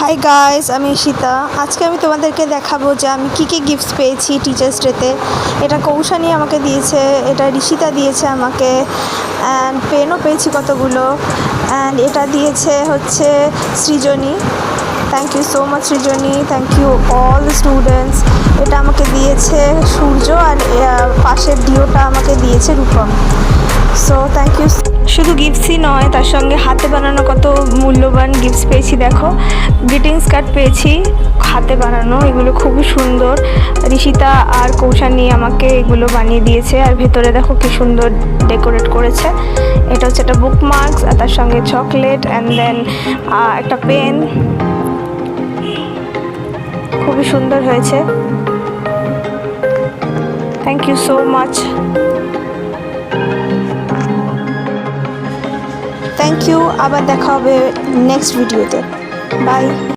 Hi guys, আমি ঈশিতা। আজকে আমি তোমাদেরকে দেখাবো যে আমি কী কী গিফটস পেয়েছি টিচার্স ডেতে। এটা কৌশানী আমাকে দিয়েছে, এটা ঋষিতা দিয়েছে আমাকে, অ্যান্ড পেনও পেয়েছি কতগুলো, অ্যান্ড এটা দিয়েছে হচ্ছে Srijani. Thank you so much Srijani, thank you all the students. এটা আমাকে দিয়েছে সূর্য, আর পাশের ডিওটা আমাকে দিয়েছে রূপম। So thank you. শুধু গিফটসই নয়, তার সঙ্গে হাতে বানানো কত মূল্যবান গিফটস পেয়েছি। দেখো, গ্রিটিংস কার্ড পেয়েছি হাতে বানানো, এগুলো খুবই সুন্দর। ঋষিতা আর কৌশানী আমাকে এগুলো বানিয়ে দিয়েছে, আর ভেতরে দেখো কি সুন্দর ডেকোরেট করেছে। এটা হচ্ছে একটা বুকমার্কস, আর তার সঙ্গে চকলেট, অ্যান্ড দেন একটা পেন। খুবই সুন্দর হয়েছে। Thank you so much. Thank you. আবার দেখা হবে নেক্সট ভিডিওতে। বাই।